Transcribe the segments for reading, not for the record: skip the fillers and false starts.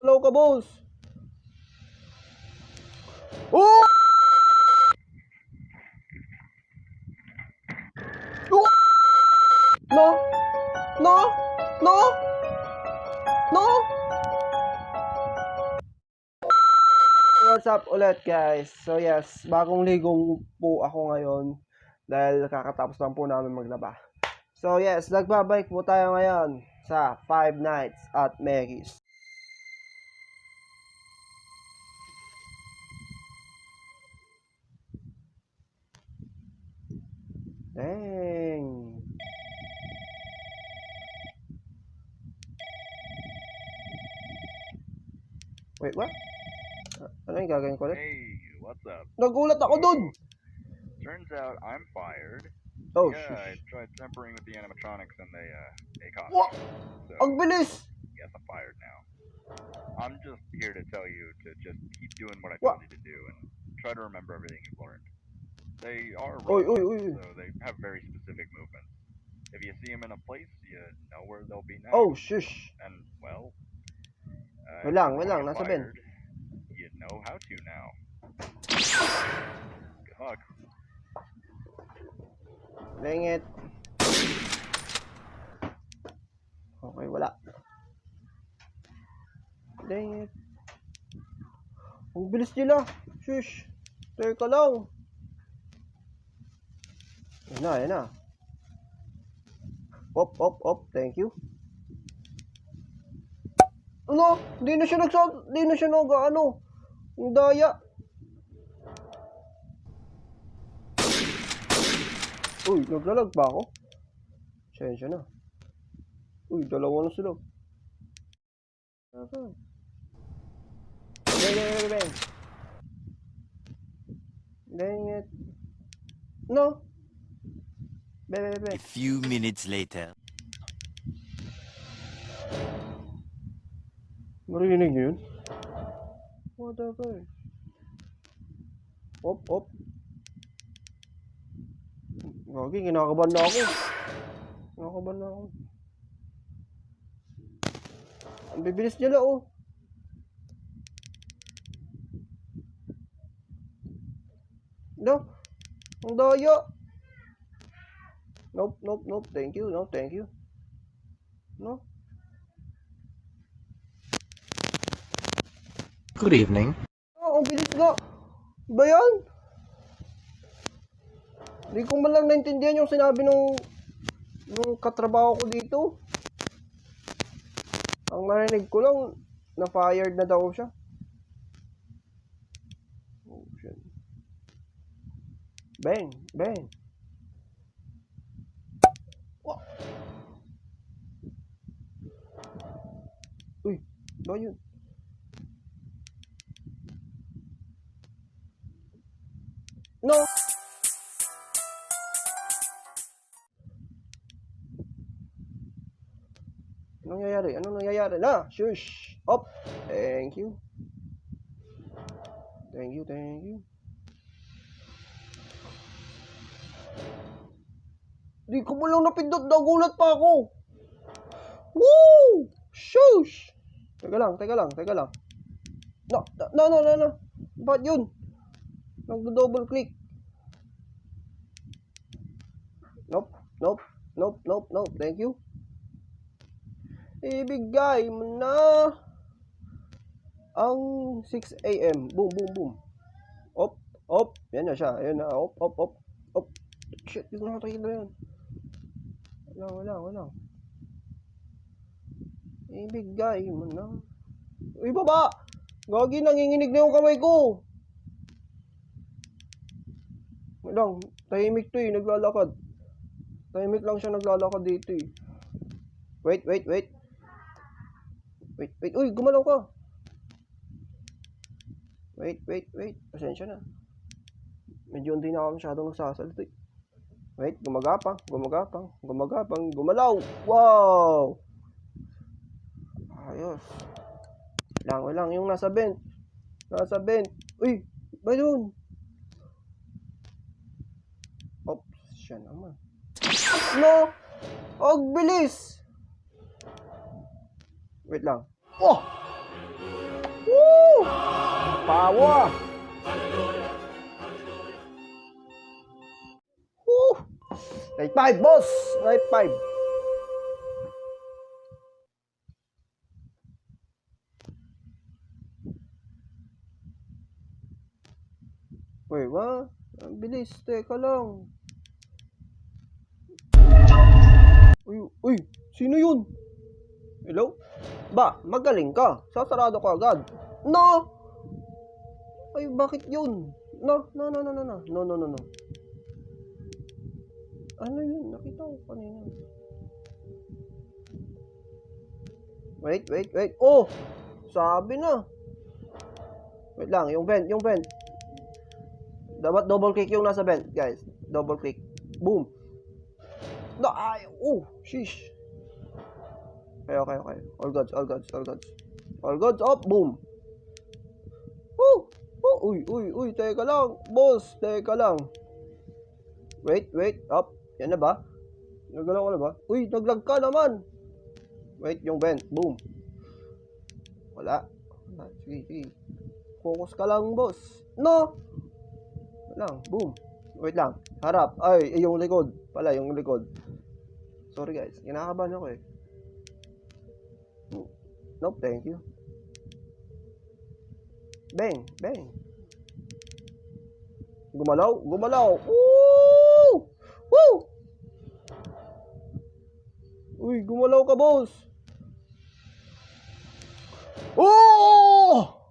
Hello ka, boss. Oh! Oh! No! No! No! No! What's up ulit, guys? So yes, bagong ligong po ako ngayon dahil kakatapos lang po namin maglaba. So yes, nagbabike po tayo ngayon sa Five Nights at Mary's. Dang! Wait, what? Ano yung gagawin ko ulit? Hey, what's up? Nagulat ako dun! Turns out I'm fired. Oh, Yeah, I shush. tried tampering with the animatronics and they caught me. What? So, Ang bilis! yes, I'm fired now. I'm just here to tell you to just keep doing what I What? told you to do and try to remember everything you've learned. They are Oy, robots, oy, oy. so they have very specific movements. If you see them in a place, you know where they'll be next. Oh, shush. And, well, Wait if lang, you wanna get nasa Ben. fired, you know how to now. Good luck. Dang it. Okay, wala. Dang it. Ang bilis nila. Shush. Teka lang. Yan na. Op. Thank you. Ano? Di na siya ano. Ang daya. Uy, naglalag ba ako? Sensya na. Uy, dalawa na sila. Okay. Bang. Dang it. No. Bang. A few minutes later. Marinig yun? Whatever. Op. Gagi, kinakabahan na ako. Ang bibilis nila, oh. No. Ang daya. Nope. Thank you. No. Good evening. Oh, ang bilis nga. Ba yan? Hindi ko man lang naintindihan yung sinabi nung katrabaho ko dito. Ang narinig ko lang, na-fired na daw siya. Oh, shit. Bang. Oh. Uy, ba yun? No! Anong nangyayari? Na! Shush! Up! Thank you. Di ko mo lang napindot, nagulat pa ako. Woo! Shush! Teka lang. No. Ba't yun? Nagdo-double click. Nope. Thank you. Ibigay mo na ang 6 AM. Boom. Op. Yan na siya. Ayan na. Op. Shit, hindi ko nakatayin na yun. Wala. Ibigay mo na. Uy, baba! Gagi, nanginginig na yung kamay ko. Wait lang, tahimik to eh, naglalakad. Tahimik lang siya naglalakad dito eh. Wait. Uy, gumalaw ka. Wait. Pasensya na. Medyo hindi na ako masyadong nagsasalita eh. Wait, gumagapang. Gumalaw. Wow! Ayos. Lang. Yung nasa vent. Uy, ba yun? Oops, siya naman. No! Ang bilis! Wait lang. Oh! Power! Woo! Night 5, boss! Night 5. Wait, what? Ang bilis. Teka lang. Uy, sino yun? Hello? Ba, magaling ka. Sasarado ka agad. No! Ay, bakit yun? No. No. Ano yun? Nakita ko kanina. Wait. Oh! Sabi na. Wait lang, yung vent. Dapat double click yung nasa vent, guys. Double click. Boom. Sheesh. Okay. All goods. All goods up. Boom. Uy. Teka lang. Boss, teka lang. Wait. Up. Yan na ba? Nagalaw ko na ba? Uy, naglag ka naman. Wait, yung vent. Boom. Wala. Sige. Focus ka lang, boss. No! Lang. Boom. Wait lang. Harap. Ay, yung likod. Pala, yung likod. Sorry, guys. Kinakabahan ako eh. Nope, thank you. Bang. Gumalaw. Woo! Uy, gumalaw ka, boss. Oh!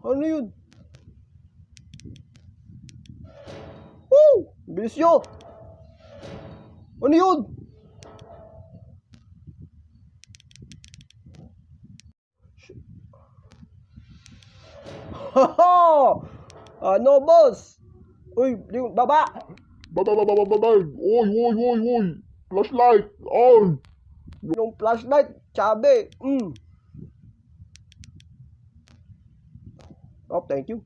Ano yun? Woo! Bisyo! Ano yun? Haha! Ano, boss? Uy, yung baba! Babay! Oy! Flashlight! On! Yung flashlight, sabi. Oh, thank you.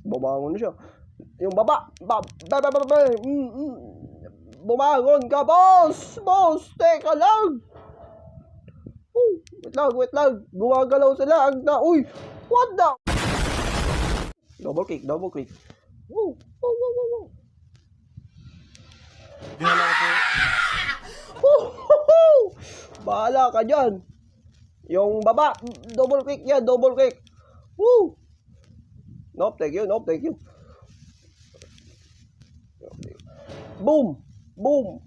Bumangon na siya. Yung baba. Bumangon ka, boss! Boss, teka lang. Wait lang. Gumagalaw sila. Uy, what the? Double click. Woo. Bahala ka dyan. Yung baba, double click. Woo. Nope, thank you. Boom. Woo.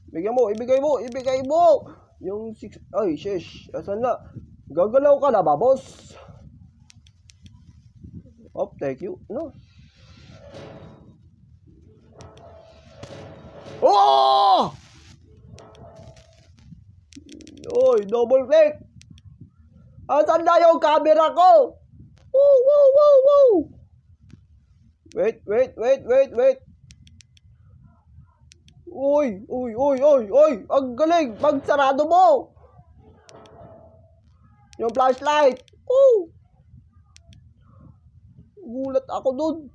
Ibigay mo. Yung 6, ay, sheesh. Asan na? Gagalaw ka na ba, boss? Oh, thank you. No. Oh! Oy, double click. Asan na yung camera ko? Woo! Wait. Uy! Ang galing! Magsarado mo! Yung flashlight! Woo! Gulat ako dun.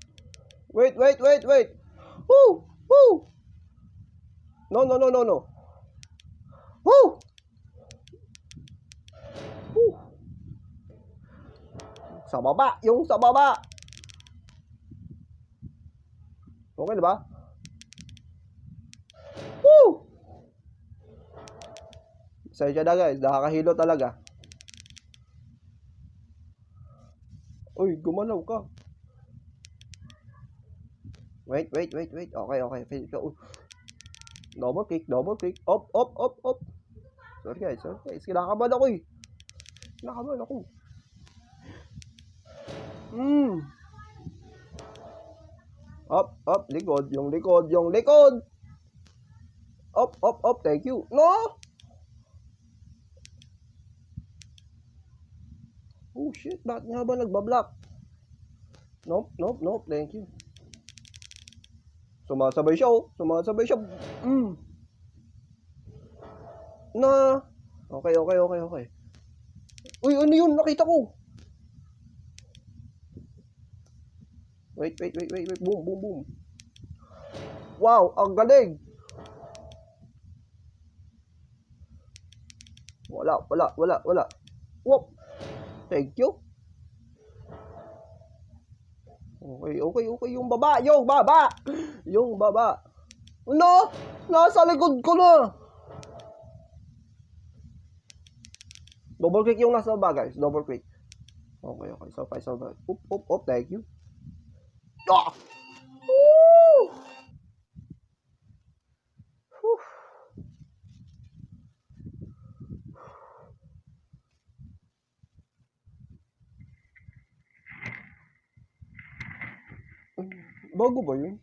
Wait! Woo! No! Woo! Yung sa baba. Okay na ba? Woo! Sorry na guys, nakakahilo talaga. Uy, gumalaw ka. Wait. Okay. Double click. Up. Sorry guys. Kinakabahan ako eh. Up, likod. Up, thank you. No! Oh shit, bakit nga ba nagbablock? Nope, thank you. Sumasabay siya. Na. Okay. Uy, ano yun? Nakita ko. Wait. Boom. Wow, ang galing. Wala. Whoop. Thank you. Okay. Yung baba. Ano? Nasa likod ko na. Double click yung nasa baba, guys. Double click. Okay. So, Up. Thank you. Ah! Woo! Whew. Bago ba yun?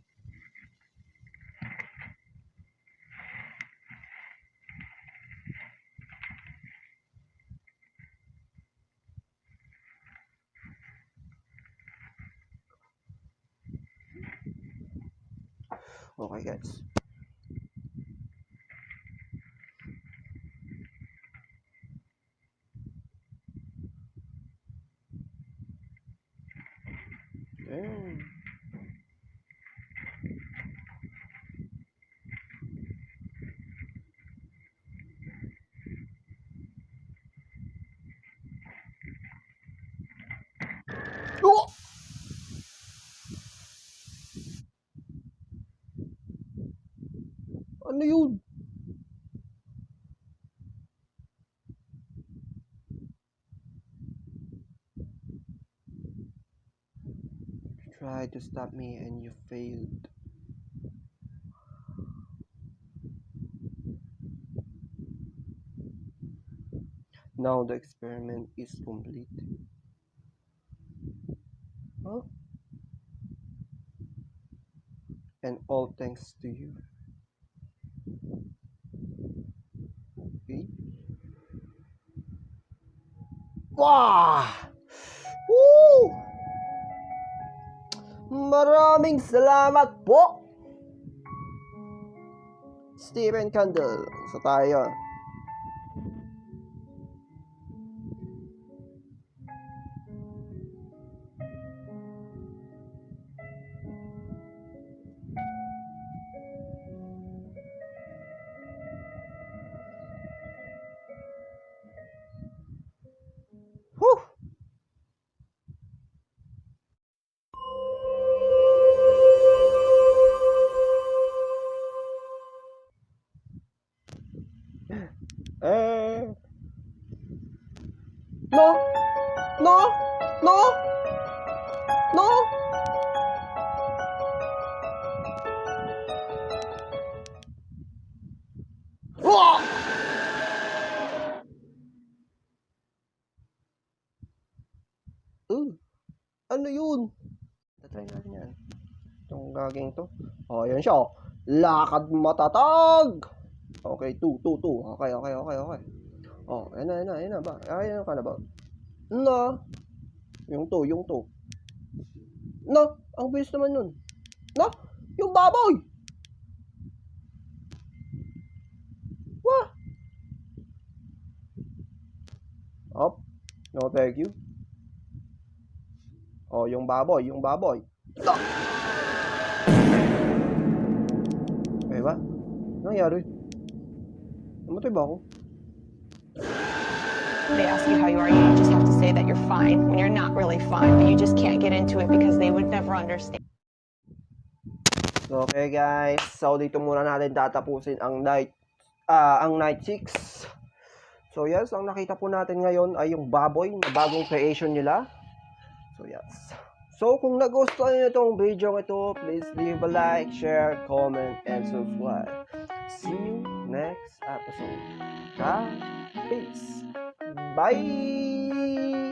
Okay, guys. Damn. Oh! Ano yun? You tried to stop me and you failed. Now the experiment is complete. Huh? And all thanks to you. Okay. Wow! Woo! Maraming salamat po! Stephen Candle. So tayo. Whew! Eh. No! Wah! Ano yun? Tatry natin yan. Itong gaging to. Oh, yan siya. Oh. Lakad matatag! Okay, 2. Okay. Oh, ayan na ba? Ayan ka na ba? No. Yung 2. No, ang bilis naman nun. No, yung baboy! Wah! Up. No, thank you. Oh, yung baboy. No. Okay ba? Ano nangyari? Namatay ba ako? They ask you how you are, you just have to say that you're fine when you're not really fine, but you just can't get into it because they would never understand. So, okay guys, so dito muna natin tatapusin ang night 6. So yes, ang nakita po natin ngayon ay yung baboy na bagong creation nila. So yes. So kung nagustuhan niyo itong video ito, please leave a like, share, comment, and subscribe. See you next episode. Peace. Bye!